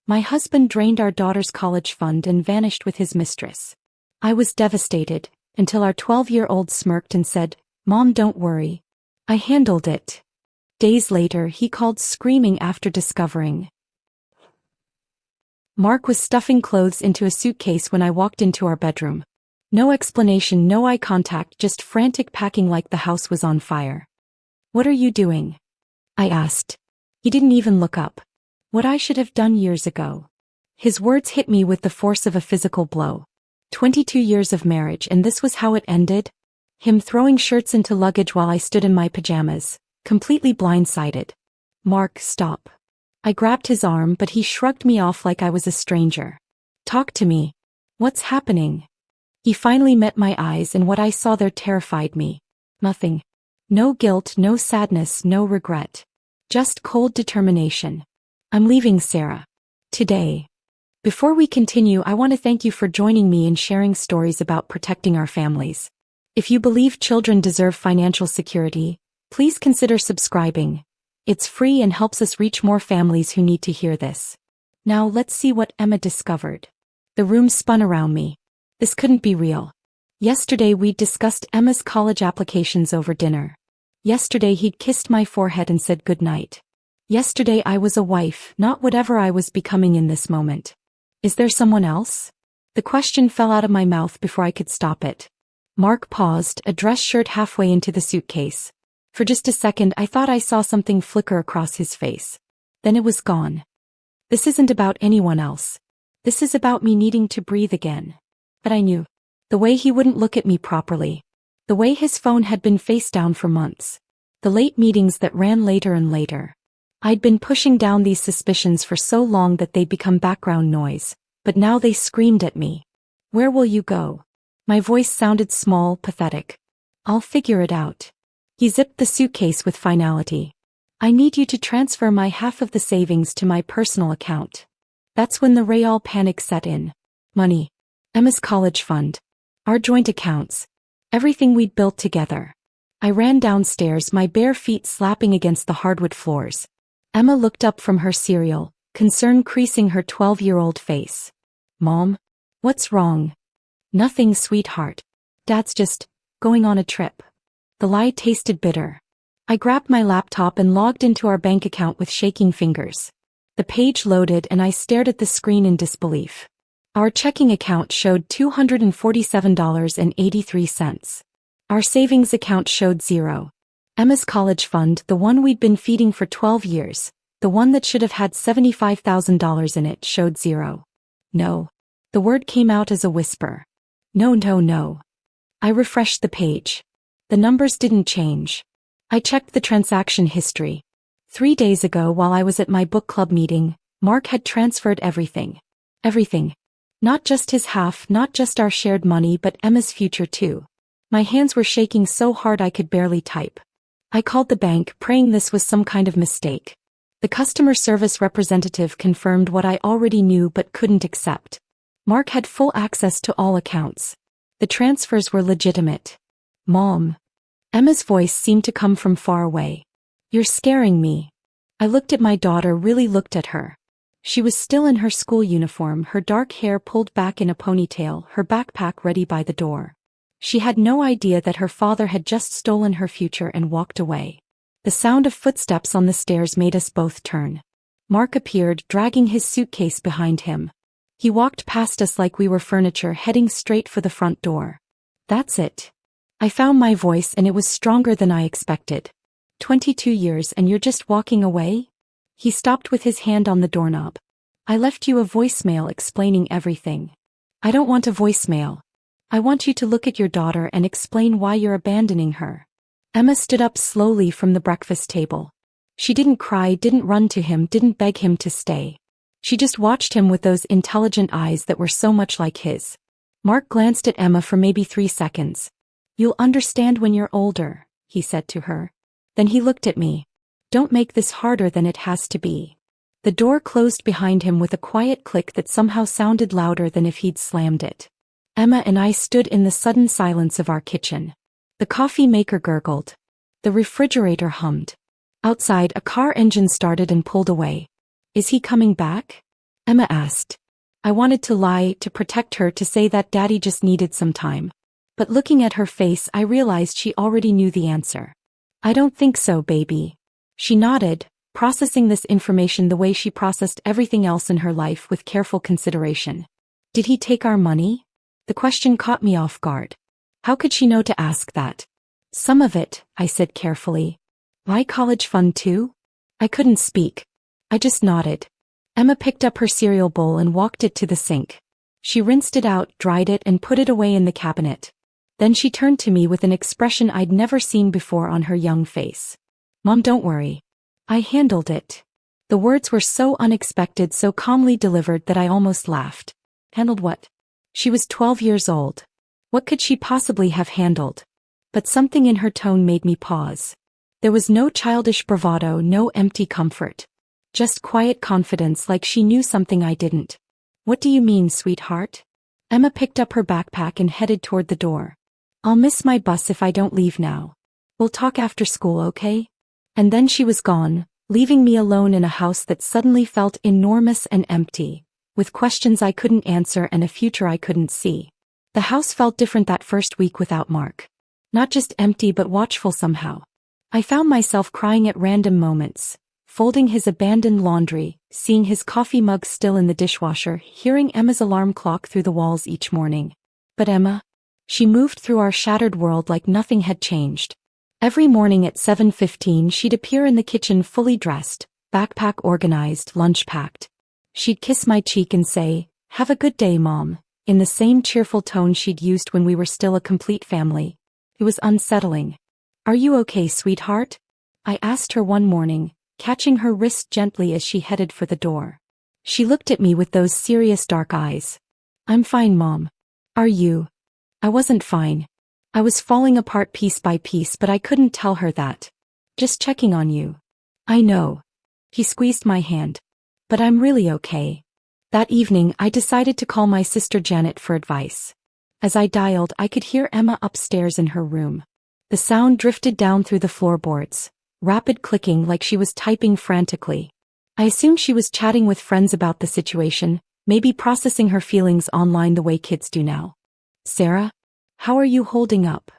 My husband drained our daughter's college fund and vanished with his mistress. I was devastated, until our 12-year-old smirked and said, "Mom, don't worry. I handled it." Days later, he called screaming after discovering. Mark was stuffing clothes into a suitcase when I walked into our bedroom. No explanation, no eye contact, just frantic packing like the house was on fire. "What are you doing?" I asked. He didn't even look up. What I should have done years ago. His words hit me with the force of a physical blow. 22 years of marriage, and this was how it ended? Him throwing shirts into luggage while I stood in my pajamas, completely blindsided. "Mark, stop." I grabbed his arm, but he shrugged me off like I was a stranger. "Talk to me. What's happening?" He finally met my eyes, and what I saw there terrified me. Nothing. No guilt, no sadness, no regret. Just cold determination. "I'm leaving, Sarah. Today." Before we continue, I want to thank you for joining me in sharing stories about protecting our families. If you believe children deserve financial security, please consider subscribing. It's free and helps us reach more families who need to hear this. Now let's see what Emma discovered. The room spun around me. This couldn't be real. Yesterday we'd discussed Emma's college applications over dinner. Yesterday he'd kissed my forehead and said goodnight. Yesterday I was a wife, not whatever I was becoming in this moment. Is there someone else? The question fell out of my mouth before I could stop it. Mark paused, a dress shirt halfway into the suitcase. For just a second I thought I saw something flicker across his face. Then it was gone. This isn't about anyone else. This is about me needing to breathe again. But I knew. The way he wouldn't look at me properly. The way his phone had been face down for months. The late meetings that ran later and later. I'd been pushing down these suspicions for so long that they'd become background noise, but now they screamed at me. "Where will you go?" My voice sounded small, pathetic. "I'll figure it out." He zipped the suitcase with finality. "I need you to transfer my half of the savings to my personal account." That's when the real panic set in. Money. Emma's college fund. Our joint accounts. Everything we'd built together. I ran downstairs, my bare feet slapping against the hardwood floors. Emma looked up from her cereal, concern creasing her 12-year-old face. "Mom? What's wrong?" "Nothing, sweetheart. Dad's just going on a trip." The lie tasted bitter. I grabbed my laptop and logged into our bank account with shaking fingers. The page loaded and I stared at the screen in disbelief. Our checking account showed $247.83. Our savings account showed zero. Emma's college fund, the one we'd been feeding for 12 years, the one that should have had $75,000 in it, showed zero. No. The word came out as a whisper. No, no, no. I refreshed the page. The numbers didn't change. I checked the transaction history. 3 days ago, while I was at my book club meeting, Mark had transferred everything. Everything. Not just his half, not just our shared money, but Emma's future too. My hands were shaking so hard I could barely type. I called the bank, praying this was some kind of mistake. The customer service representative confirmed what I already knew but couldn't accept. Mark had full access to all accounts. The transfers were legitimate. "Mom." Emma's voice seemed to come from far away. "You're scaring me." I looked at my daughter, really looked at her. She was still in her school uniform, her dark hair pulled back in a ponytail, her backpack ready by the door. She had no idea that her father had just stolen her future and walked away. The sound of footsteps on the stairs made us both turn. Mark appeared, dragging his suitcase behind him. He walked past us like we were furniture, heading straight for the front door. "That's it." I found my voice, and it was stronger than I expected. 22 years and you're just walking away? He stopped with his hand on the doorknob. "I left you a voicemail explaining everything." "I don't want a voicemail. I want you to look at your daughter and explain why you're abandoning her." Emma stood up slowly from the breakfast table. She didn't cry, didn't run to him, didn't beg him to stay. She just watched him with those intelligent eyes that were so much like his. Mark glanced at Emma for maybe 3 seconds. "You'll understand when you're older," he said to her. Then he looked at me. "Don't make this harder than it has to be." The door closed behind him with a quiet click that somehow sounded louder than if he'd slammed it. Emma and I stood in the sudden silence of our kitchen. The coffee maker gurgled. The refrigerator hummed. Outside, a car engine started and pulled away. "Is he coming back?" Emma asked. I wanted to lie, to protect her, to say that Daddy just needed some time. But looking at her face, I realized she already knew the answer. I don't think so, baby. She nodded, processing this information the way she processed everything else in her life with careful consideration. Did he take our money? The question caught me off guard. How could she know to ask that? Some of it, I said carefully. My college fund too? I couldn't speak. I just nodded. Emma picked up her cereal bowl and walked it to the sink. She rinsed it out, dried it, and put it away in the cabinet. Then she turned to me with an expression I'd never seen before on her young face. Mom, don't worry. I handled it. The words were so unexpected, so calmly delivered that I almost laughed. Handled what? She was 12 years old. What could she possibly have handled? But something in her tone made me pause. There was no childish bravado, no empty comfort. Just quiet confidence, like she knew something I didn't. What do you mean, sweetheart? Emma picked up her backpack and headed toward the door. I'll miss my bus if I don't leave now. We'll talk after school, okay? And then she was gone, leaving me alone in a house that suddenly felt enormous and empty, with questions I couldn't answer and a future I couldn't see. The house felt different that first week without Mark. Not just empty but watchful somehow. I found myself crying at random moments, folding his abandoned laundry, seeing his coffee mug still in the dishwasher, hearing Emma's alarm clock through the walls each morning. But Emma? She moved through our shattered world like nothing had changed. Every morning at 7:15 she'd appear in the kitchen fully dressed, backpack organized, lunch packed. She'd kiss my cheek and say, "Have a good day, Mom," in the same cheerful tone she'd used when we were still a complete family. It was unsettling. Are you okay, sweetheart? I asked her one morning, catching her wrist gently as she headed for the door. She looked at me with those serious dark eyes. I'm fine, Mom. Are you? I wasn't fine. I was falling apart piece by piece, but I couldn't tell her that. Just checking on you. I know. He squeezed my hand. But I'm really okay. That evening, I decided to call my sister Janet for advice. As I dialed, I could hear Emma upstairs in her room. The sound drifted down through the floorboards, rapid clicking like she was typing frantically. I assumed she was chatting with friends about the situation, maybe processing her feelings online the way kids do now. Sarah? How are you holding up?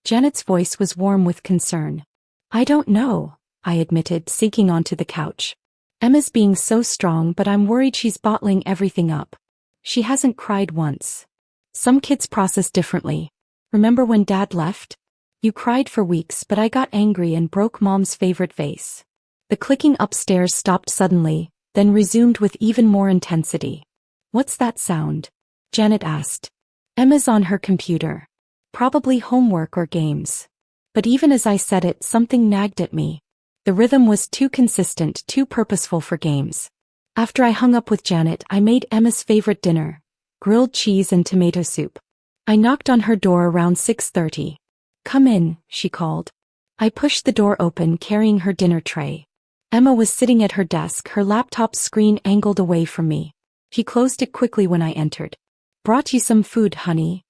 Janet's voice was warm with concern. I don't know, I admitted, sinking onto the couch. Emma's being so strong, but I'm worried she's bottling everything up. She hasn't cried once. Some kids process differently. Remember when Dad left? You cried for weeks, but I got angry and broke Mom's favorite vase. The clicking upstairs stopped suddenly, then resumed with even more intensity. What's that sound? Janet asked. Emma's on her computer. Probably homework or games. But even as I said it, something nagged at me. The rhythm was too consistent, too purposeful for games. After I hung up with Janet, I made Emma's favorite dinner, grilled cheese and tomato soup. I knocked on her door around 6:30. Come in, she called. I pushed the door open, carrying her dinner tray. Emma was sitting at her desk, her laptop screen angled away from me. She closed it quickly when I entered. Brought you some food, honey.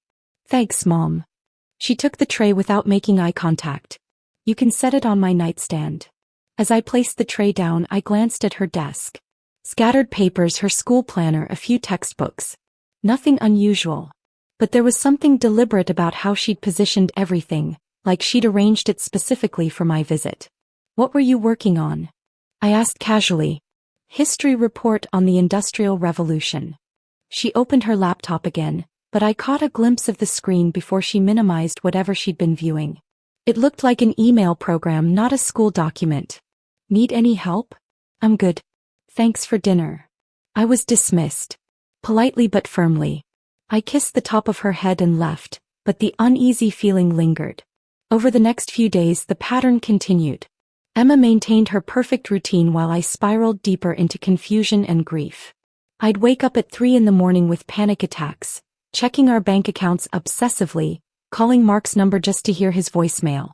Thanks, Mom. She took the tray without making eye contact. You can set it on my nightstand. As I placed the tray down, I glanced at her desk. Scattered papers, her school planner, a few textbooks. Nothing unusual. But there was something deliberate about how she'd positioned everything, like she'd arranged it specifically for my visit. What were you working on? I asked casually. History report on the Industrial Revolution. She opened her laptop again, but I caught a glimpse of the screen before she minimized whatever she'd been viewing. It looked like an email program, not a school document. Need any help? I'm good. Thanks for dinner. I was dismissed. Politely but firmly. I kissed the top of her head and left, but the uneasy feeling lingered. Over the next few days, the pattern continued. Emma maintained her perfect routine while I spiraled deeper into confusion and grief. I'd wake up at 3 in the morning with panic attacks, checking our bank accounts obsessively, calling Mark's number just to hear his voicemail.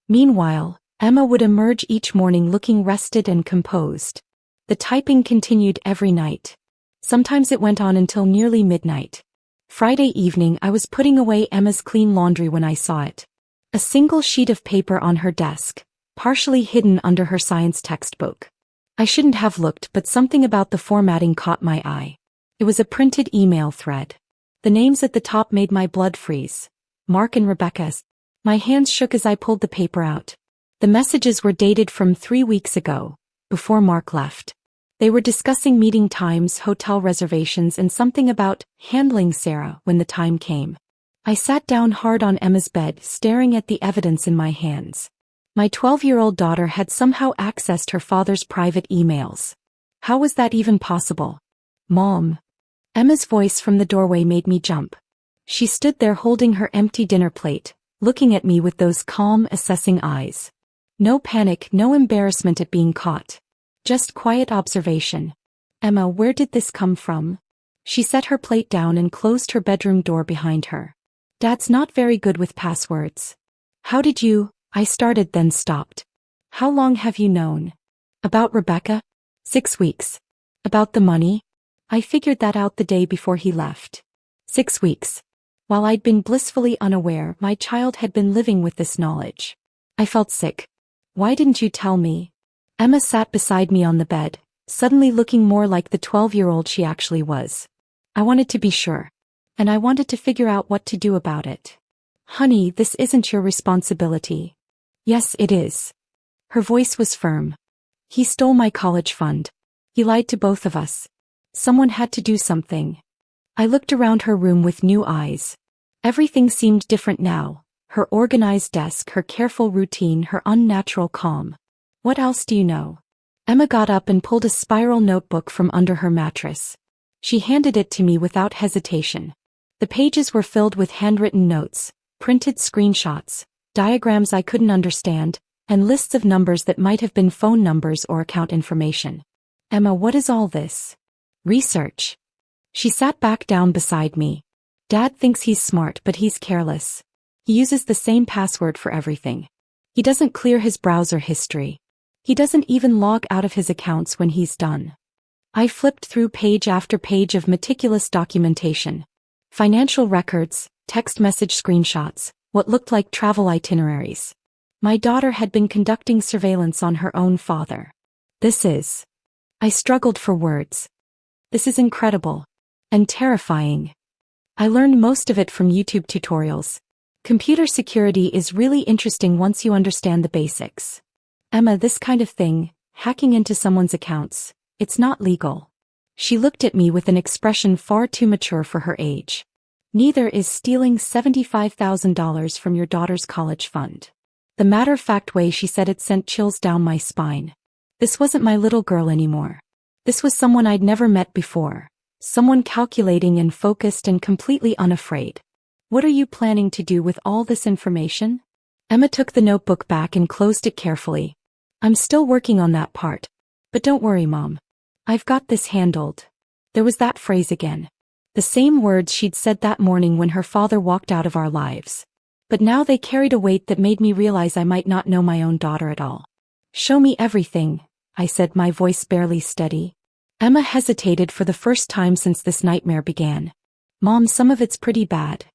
Meanwhile, Emma would emerge each morning looking rested and composed. The typing continued every night. Sometimes it went on until nearly midnight. Friday evening, I was putting away Emma's clean laundry when I saw it. A single sheet of paper on her desk, partially hidden under her science textbook. I shouldn't have looked, but something about the formatting caught my eye. It was a printed email thread. The names at the top made my blood freeze. Mark and Rebecca's. My hands shook as I pulled the paper out. The messages were dated from 3 weeks ago, before Mark left. They were discussing meeting times, hotel reservations, and something about handling Sarah when the time came. I sat down hard on Emma's bed, staring at the evidence in my hands. My 12-year-old daughter had somehow accessed her father's private emails. How was that even possible? Mom. Emma's voice from the doorway made me jump. She stood there holding her empty dinner plate, looking at me with those calm, assessing eyes. No panic, no embarrassment at being caught. Just quiet observation. Emma, where did this come from? She set her plate down and closed her bedroom door behind her. Dad's not very good with passwords. How did you? I started then stopped. How long have you known? About Rebecca? 6 weeks. About the money? I figured that out the day before he left. 6 weeks. While I'd been blissfully unaware, my child had been living with this knowledge. I felt sick. Why didn't you tell me? Emma sat beside me on the bed, suddenly looking more like the 12-year-old she actually was. I wanted to be sure. And I wanted to figure out what to do about it. Honey, this isn't your responsibility. Yes, it is. Her voice was firm. He stole my college fund. He lied to both of us. Someone had to do something. I looked around her room with new eyes. Everything seemed different now. Her organized desk, her careful routine, her unnatural calm. What else do you know? Emma got up and pulled a spiral notebook from under her mattress. She handed it to me without hesitation. The pages were filled with handwritten notes, printed screenshots, diagrams I couldn't understand, and lists of numbers that might have been phone numbers or account information. Emma, what is all this? Research. She sat back down beside me. Dad thinks he's smart, but he's careless. He uses the same password for everything. He doesn't clear his browser history. He doesn't even log out of his accounts when he's done. I flipped through page after page of meticulous documentation. Financial records, text message screenshots, what looked like travel itineraries. My daughter had been conducting surveillance on her own father. I struggled for words. This is incredible. And terrifying. I learned most of it from YouTube tutorials. Computer security is really interesting once you understand the basics. Emma, this kind of thing, hacking into someone's accounts, it's not legal. She looked at me with an expression far too mature for her age. Neither is stealing $75,000 from your daughter's college fund. The matter-of-fact way she said it sent chills down my spine. This wasn't my little girl anymore. This was someone I'd never met before. Someone calculating and focused and completely unafraid. What are you planning to do with all this information? Emma took the notebook back and closed it carefully. I'm still working on that part. But don't worry, Mom. I've got this handled. There was that phrase again. The same words she'd said that morning when her father walked out of our lives. But now they carried a weight that made me realize I might not know my own daughter at all. Show me everything, I said, my voice barely steady. Emma hesitated for the first time since this nightmare began. Mom, some of it's pretty bad.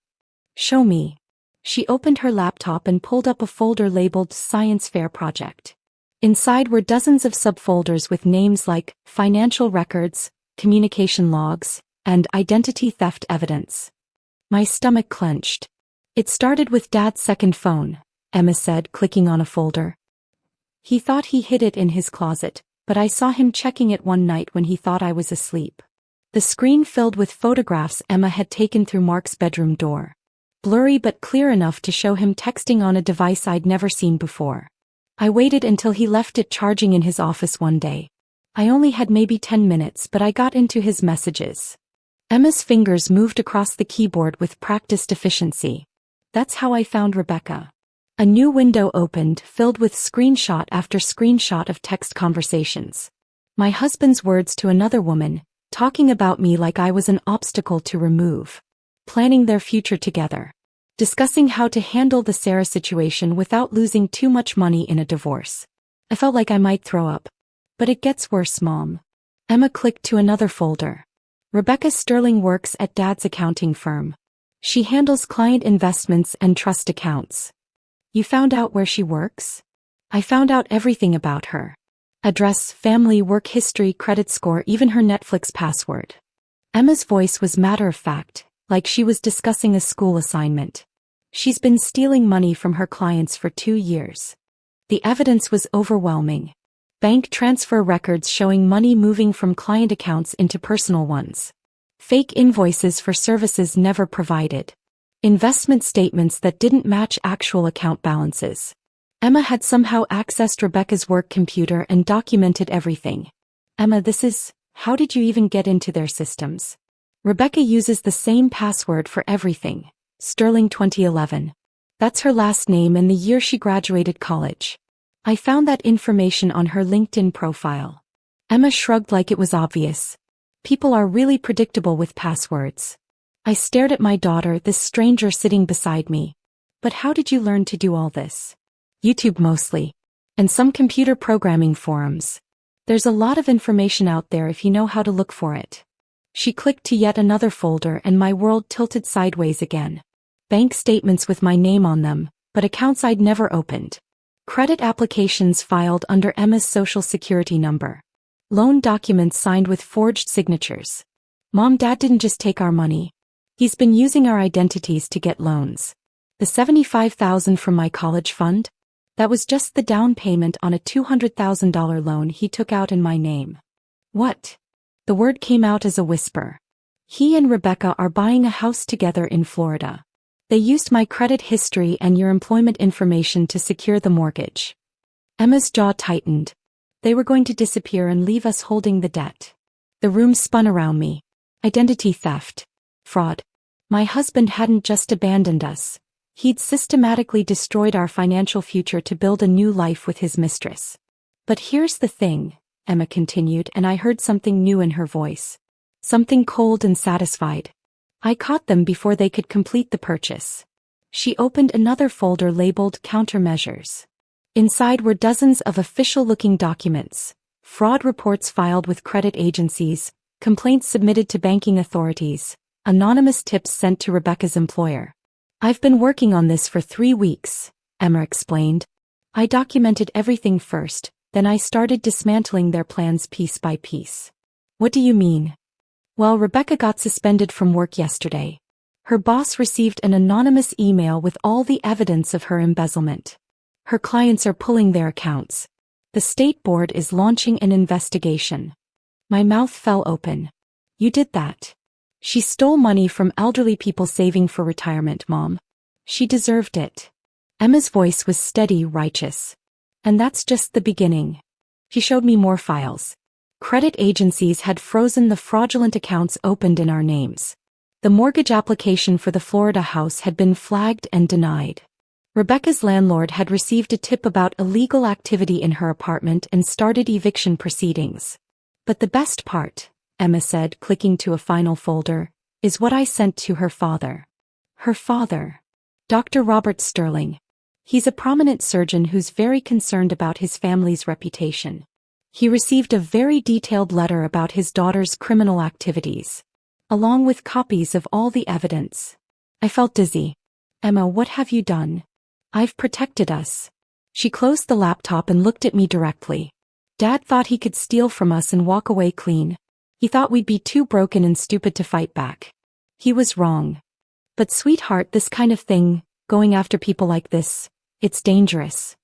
Show me. She opened her laptop and pulled up a folder labeled Science Fair Project. Inside were dozens of subfolders with names like financial records, communication logs, and identity theft evidence. My stomach clenched. It started with Dad's second phone, Emma said, clicking on a folder. He thought he hid it in his closet, but I saw him checking it one night when he thought I was asleep. The screen filled with photographs Emma had taken through Mark's bedroom door. Blurry but clear enough to show him texting on a device I'd never seen before. I waited until he left it charging in his office one day. I only had maybe 10 minutes, but I got into his messages. Emma's fingers moved across the keyboard with practiced efficiency. That's how I found Rebecca. A new window opened, filled with screenshot after screenshot of text conversations. My husband's words to another woman, talking about me like I was an obstacle to remove. Planning their future together. Discussing how to handle the Sarah situation without losing too much money in a divorce. I felt like I might throw up. But it gets worse, Mom. Emma clicked to another folder. Rebecca Sterling works at Dad's accounting firm. She handles client investments and trust accounts. You found out where she works? I found out everything about her. Address, family, work history, credit score, even her Netflix password. Emma's voice was matter-of-fact, like she was discussing a school assignment. She's been stealing money from her clients for 2 years. The evidence was overwhelming. Bank transfer records showing money moving from client accounts into personal ones. Fake invoices for services never provided. Investment statements that didn't match actual account balances. Emma had somehow accessed Rebecca's work computer and documented everything. Emma, how did you even get into their systems? Rebecca uses the same password for everything. Sterling 2011. That's her last name and the year she graduated college. I found that information on her LinkedIn profile. Emma shrugged like it was obvious. People are really predictable with passwords. I stared at my daughter, this stranger sitting beside me. But how did you learn to do all this? YouTube mostly. And some computer programming forums. There's a lot of information out there if you know how to look for it. She clicked to yet another folder and my world tilted sideways again. Bank statements with my name on them, but accounts I'd never opened. Credit applications filed under Emma's social security number. Loan documents signed with forged signatures. Mom, Dad didn't just take our money. He's been using our identities to get loans. The $75,000 from my college fund? That was just the down payment on a $200,000 loan he took out in my name. What? The word came out as a whisper. He and Rebecca are buying a house together in Florida. They used my credit history and your employment information to secure the mortgage. Emma's jaw tightened. They were going to disappear and leave us holding the debt. The room spun around me. Identity theft. Fraud. My husband hadn't just abandoned us. He'd systematically destroyed our financial future to build a new life with his mistress. But here's the thing, Emma continued, and I heard something new in her voice. Something cold and satisfied. I caught them before they could complete the purchase. She opened another folder labeled Countermeasures. Inside were dozens of official-looking documents, fraud reports filed with credit agencies, complaints submitted to banking authorities, anonymous tips sent to Rebecca's employer. I've been working on this for 3 weeks, Emma explained. I documented everything first, then I started dismantling their plans piece by piece. What do you mean? Well, Rebecca got suspended from work yesterday. Her boss received an anonymous email with all the evidence of her embezzlement. Her clients are pulling their accounts. The state board is launching an investigation. My mouth fell open. You did that. She stole money from elderly people saving for retirement, Mom. She deserved it. Emma's voice was steady, righteous. And that's just the beginning. She showed me more files. Credit agencies had frozen the fraudulent accounts opened in our names. The mortgage application for the Florida house had been flagged and denied. Rebecca's landlord had received a tip about illegal activity in her apartment and started eviction proceedings. But the best part, Emma said, clicking to a final folder, is what I sent to her father. Her father. Dr. Robert Sterling. He's a prominent surgeon who's very concerned about his family's reputation. He received a very detailed letter about his daughter's criminal activities, along with copies of all the evidence. I felt dizzy. Emma, what have you done? I've protected us. She closed the laptop and looked at me directly. Dad thought he could steal from us and walk away clean. He thought we'd be too broken and stupid to fight back. He was wrong. But sweetheart, this kind of thing, going after people like this, it's dangerous.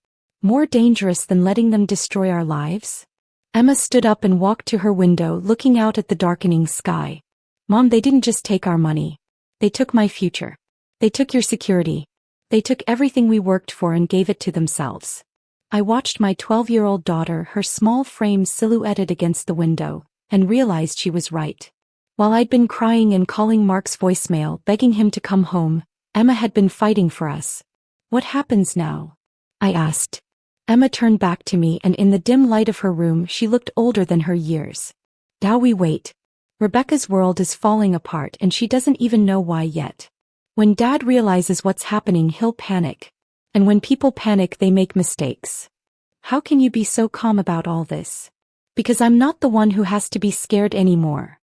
More dangerous than letting them destroy our lives? Emma stood up and walked to her window, looking out at the darkening sky. Mom, they didn't just take our money. They took my future. They took your security. They took everything we worked for and gave it to themselves. I watched my 12-year-old daughter, her small frame silhouetted against the window, and realized she was right. While I'd been crying and calling Mark's voicemail, begging him to come home, Emma had been fighting for us. What happens now? I asked. Emma turned back to me, and in the dim light of her room she looked older than her years. Now we wait. Rebecca's world is falling apart and she doesn't even know why yet. When Dad realizes what's happening, he'll panic. And when people panic, they make mistakes. How can you be so calm about all this? Because I'm not the one who has to be scared anymore.